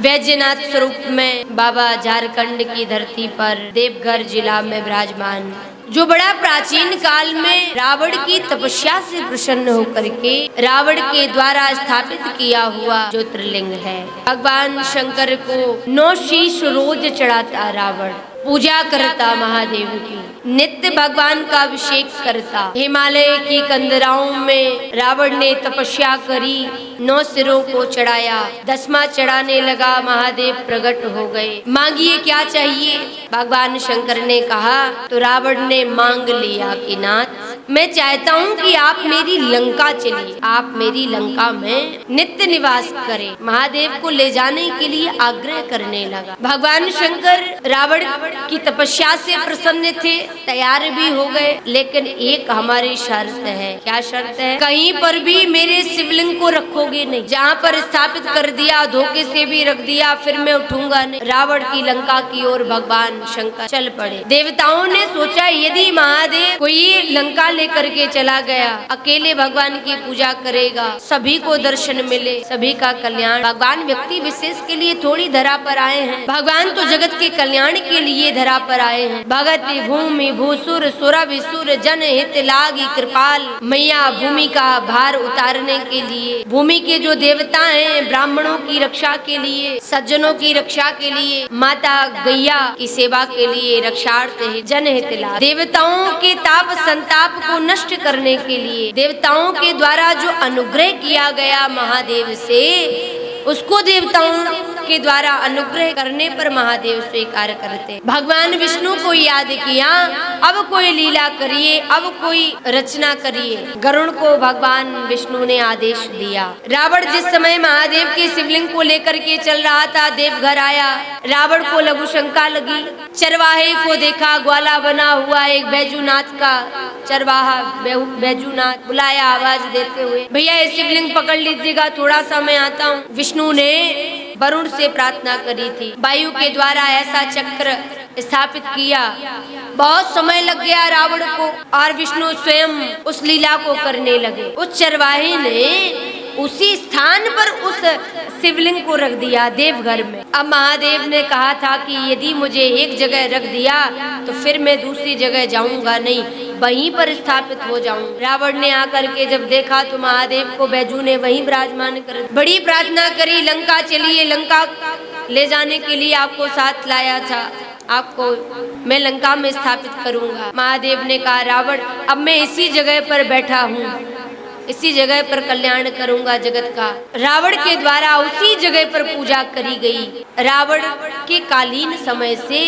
वैद्यनाथ स्वरूप में बाबा झारखंड की धरती पर देवघर जिला में विराजमान, जो बड़ा प्राचीन काल में रावण की तपस्या से प्रसन्न होकर के रावण के द्वारा स्थापित किया हुआ ज्योतिर्लिंग है। भगवान शंकर को 9 शीश रोज चढ़ाता रावण, पूजा करता महादेव की, नित्य भगवान का अभिषेक करता। हिमालय की कंदराओं में रावण ने तपस्या करी, 9 सिरों को चढ़ाया, 10वां चढ़ाने लगा, महादेव प्रकट हो गए। मांगिए क्या चाहिए, भगवान शंकर ने कहा तो रावण ने मांग लिया कि नाथ मैं चाहता हूँ कि आप मेरी लंका चलिए, आप मेरी लंका में नित्य निवास करें। महादेव को ले जाने के लिए आग्रह करने लगा। भगवान शंकर रावण की तपस्या से प्रसन्न थे, तैयार भी हो गए, लेकिन एक हमारी शर्त है। क्या शर्त है? कहीं पर भी मेरे शिवलिंग को रखोगे नहीं, जहाँ पर स्थापित कर दिया धोखे से भी रख दिया फिर मैं उठूंगा नहीं। रावण की लंका की ओर भगवान शंकर चल पड़े। देवताओं ने सोचा यदि महादेव कोई लंका लेकर के चला गया, अकेले भगवान की पूजा करेगा, सभी को दर्शन मिले, सभी का कल्याण। भगवान व्यक्ति विशेष के लिए थोड़ी धरा पर आए हैं, भगवान तो जगत के कल्याण के लिए धरा पर आए हैं। भगत भूमि भूसुर सुर विसुर जन हित लागी कृपाल, मैया भूमि का भार उतारने के लिए, भूमि के जो देवता हैं ब्राह्मणों की रक्षा के लिए, सज्जनों की रक्षा के लिए, माता गैया की सेवा के लिए रक्षार्थ है जन हित लाग। देवताओं के ताप संताप को नष्ट करने के लिए, देवताओं के द्वारा जो अनुग्रह किया गया महादेव से, उसको देवताओं के द्वारा अनुग्रह करने पर महादेव स्वीकार करते। भगवान विष्णु को याद किया, अब कोई लीला करिए, अब कोई रचना करिए। गरुड़ को भगवान विष्णु ने आदेश दिया। रावण जिस समय महादेव के शिवलिंग को लेकर के चल रहा था, देवघर आया, रावण को लघु शंका लगी। चरवाहे को देखा, ग्वाला बना हुआ एक बैजूनाथ का चरवाहा बैजूनाथ बुलाया आवाज देते हुए, भैया ये शिवलिंग पकड़ लीजिएगा, थोड़ा सा मैं आता हूँ। विष्णु ने वरुण से प्रार्थना करी थी, वायु के द्वारा ऐसा चक्र स्थापित किया। बहुत समय लग गया रावण को और विष्णु स्वयं उस लीला को करने लगे। उस चरवाहे ने उसी स्थान पर उस शिवलिंग को रख दिया देवघर में। अब महादेव ने कहा था कि यदि मुझे एक जगह रख दिया तो फिर मैं दूसरी जगह जाऊंगा नहीं, वहीं पर स्थापित हो जाऊं। रावण ने आकर के जब देखा तो महादेव को बैजू ने वहीं विराजमान कर बड़ी प्रार्थना करी, लंका चलिए, लंका ले जाने के लिए आपको साथ लाया था, आपको मैं लंका में स्थापित करूंगा। महादेव ने कहा रावण अब मैं इसी जगह पर बैठा हूँ, इसी जगह पर कल्याण करूंगा जगत का। रावण के द्वारा उसी जगह पर पूजा करी गई। रावण के कालीन समय से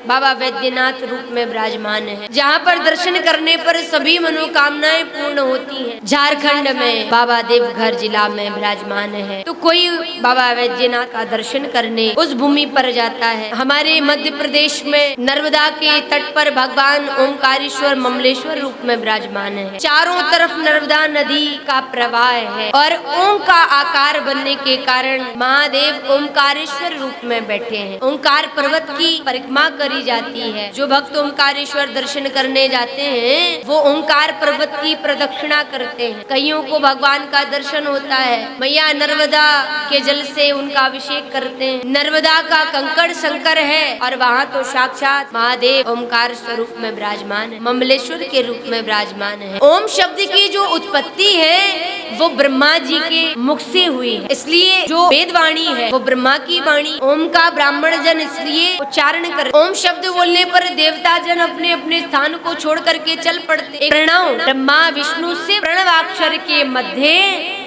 बाबा वैद्यनाथ रूप में विराजमान है, जहाँ पर दर्शन करने पर सभी मनोकामनाएं पूर्ण होती हैं। झारखंड में बाबा देवघर जिला में विराजमान है, तो कोई बाबा वैद्यनाथ का दर्शन करने उस भूमि पर जाता है। हमारे मध्य प्रदेश में नर्मदा के तट पर भगवान ओमकारेश्वर ममलेश्वर रूप में विराजमान है। चारों तरफ नर्मदा नदी का प्रवाह है और ओम का आकार बनने के कारण महादेव ओमकारेश्वर रूप में बैठे हैं। ओमकार पर्वत की परिक्रमा जाती है। जो भक्त ओमकारेश्वर दर्शन करने जाते हैं वो ओमकार पर्वत की प्रदक्षिणा करते हैं। कईयों को भगवान का दर्शन होता है, मैया नर्मदा के जल से उनका अभिषेक करते हैं। नर्मदा का कंकड़ शंकर है और वहाँ तो साक्षात महादेव ओमकार स्वरूप में विराजमान है, ममलेश्वर के रूप में विराजमान है। ओम शब्द की जो उत्पत्ति है वो ब्रह्मा जी के मुख से हुई है, इसलिए जो वेदवाणी है वो ब्रह्मा की वाणी। ओम का ब्राह्मण जन इसलिए उच्चारण कर, ओम शब्द बोलने पर देवता जन अपने अपने स्थान को छोड़ करके चल पड़ते। प्रणव ब्रह्मा विष्णु से प्रणवाक्षर के मध्य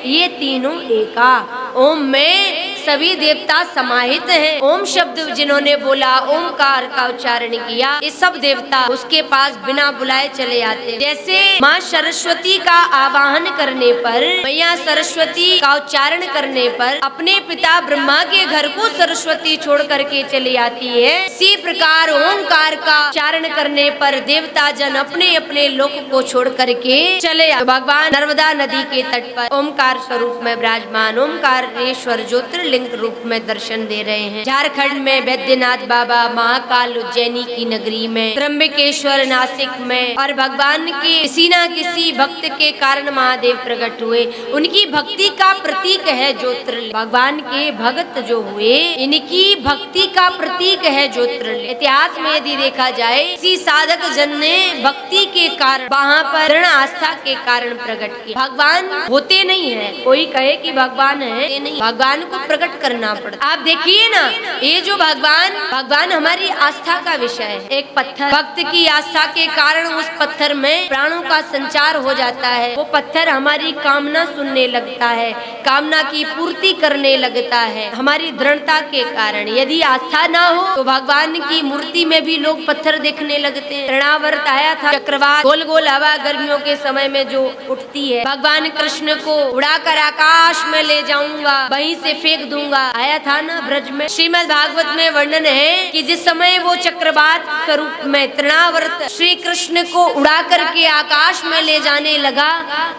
ये तीनों एका, ओम में सभी देवता समाहित हैं। ओम शब्द जिन्होंने बोला, ओमकार का उच्चारण किया, ये सब देवता उसके पास बिना बुलाए चले आते। जैसे माँ सरस्वती का आवाहन करने पर, मैया सरस्वती का उच्चारण करने पर अपने पिता ब्रह्मा के घर को सरस्वती छोड़ करके चली आती है, इसी प्रकार ओमकार का उच्चारण करने पर देवता जन अपने अपने लोक को छोड़ करके चले आते। भगवान नर्मदा नदी के तट पर ओमकार स्वरूप में विराजमान ओमकारेश्वर ज्योतिर्लिंग ज्योतिर्लिंग रूप में दर्शन दे रहे हैं। झारखंड में बैद्यनाथ बाबा, महाकाल उज्जैनी की नगरी में, त्र्यंबकेश्वर नासिक में, और भगवान के किसी न किसी भक्त के कारण महादेव प्रकट हुए। उनकी भक्ति का प्रतीक है ज्योतिर्लिंग। भगवान के भक्त जो हुए, इनकी भक्ति का प्रतीक है ज्योतिर्लिंग। इतिहास में यदि देखा जाए, किसी साधक जन ने भक्ति के कारण, वहाँ पर दृढ़ आस्था के कारण प्रकट किया। भगवान होते नहीं है, कोई कहे कि भगवान है, नहीं, भगवान को प्रकट करना पड़ता। आप देखिए ना, ये जो भगवान हमारी आस्था का विषय है। एक पत्थर, भक्त की आस्था के कारण उस पत्थर में प्राणों का संचार हो जाता है। वो पत्थर हमारी कामना सुनने लगता है, कामना की पूर्ति करने लगता है, हमारी दृढ़ता के कारण। यदि आस्था ना हो तो भगवान की मूर्ति में भी लोग पत्थर देखने लगते हैं। तृणावर्त आया था, चक्रवात, गोल गोल हवा गर्मियों के समय में जो उठती है, भगवान कृष्ण को उड़ाकर आकाश में ले जाऊंगा, वहीं से फेंक दूंगा, आया था ना ब्रज में। श्रीमद् भागवत में वर्णन है कि जिस समय वो चक्रवात स्वरूप में तृणावर्त श्री कृष्ण को उड़ा करके आकाश में ले जाने लगा,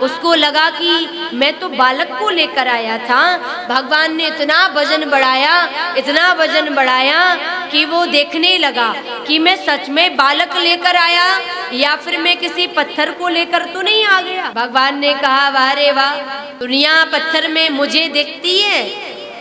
उसको लगा कि मैं तो बालक को लेकर आया था। भगवान ने इतना वजन बढ़ाया कि वो देखने लगा कि मैं सच में बालक लेकर आया या फिर मैं किसी पत्थर को लेकर तो नहीं आ गया। भगवान ने कहा, वाह रे वाह, दुनिया पत्थर में मुझे देखती है,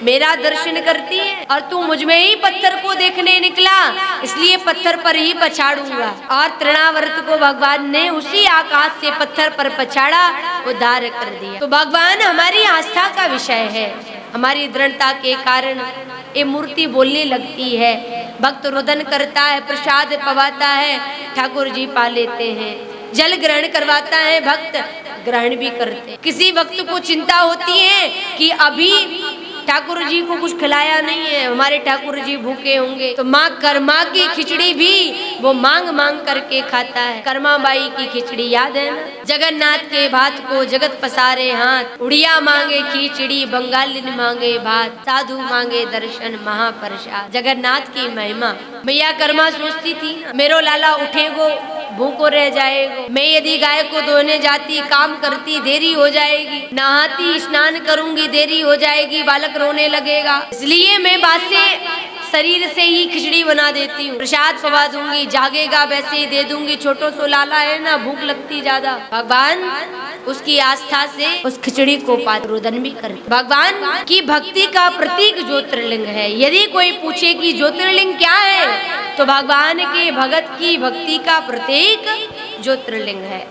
मेरा दर्शन करती है, और तू मुझ में ही पत्थर को देखने निकला, इसलिए पत्थर पर ही पछाड़ूंगा। और तृणावर्त को भगवान ने उसी आकाश से पत्थर पर पछाड़ा, उद्धार कर दिया। तो भगवान हमारी आस्था का विषय है। हमारी दृढ़ता के कारण ये मूर्ति बोलने लगती है, भक्त रुदन करता है, प्रसाद पवाता है, ठाकुर जी पा लेते हैं। जल ग्रहण करवाता है, भक्त ग्रहण भी करते हैं। किसी भक्त को चिंता होती है कि अभी ठाकुर जी को कुछ खिलाया नहीं है, हमारे ठाकुर जी भूखे होंगे, तो माँ कर्मा की खिचड़ी भी वो मांग मांग करके खाता है। कर्मा बाई की खिचड़ी याद है ना? जगन्नाथ के भात को जगत पसारे हाथ, उड़िया मांगे खिचड़ी, बंगालिन मांगे भात, साधु मांगे दर्शन, महाप्रसाद। जगन्नाथ की महिमा। मैया कर्मा सोचती थी, मेरो लाला उठेगो भूखो रह जाएगा, मैं यदि गाय को धोने जाती, काम करती, देरी हो जाएगी, नहाती, स्नान करूंगी, देरी हो जाएगी, बालक रोने लगेगा, इसलिए मैं बासे शरीर से ही खिचड़ी बना देती हूँ, प्रसाद पवा दूंगी, जागेगा वैसे ही दे दूंगी, छोटो सो लाला है ना, भूख लगती ज्यादा। भगवान उसकी आस्था से उस खिचड़ी को रुदन भी करते। भगवान की भक्ति का प्रतीक ज्योतिर्लिंग है। यदि कोई पूछे कि ज्योतिर्लिंग क्या है, तो भगवान के भगत की भक्ति का प्रतीक ज्योतिर्लिंग है।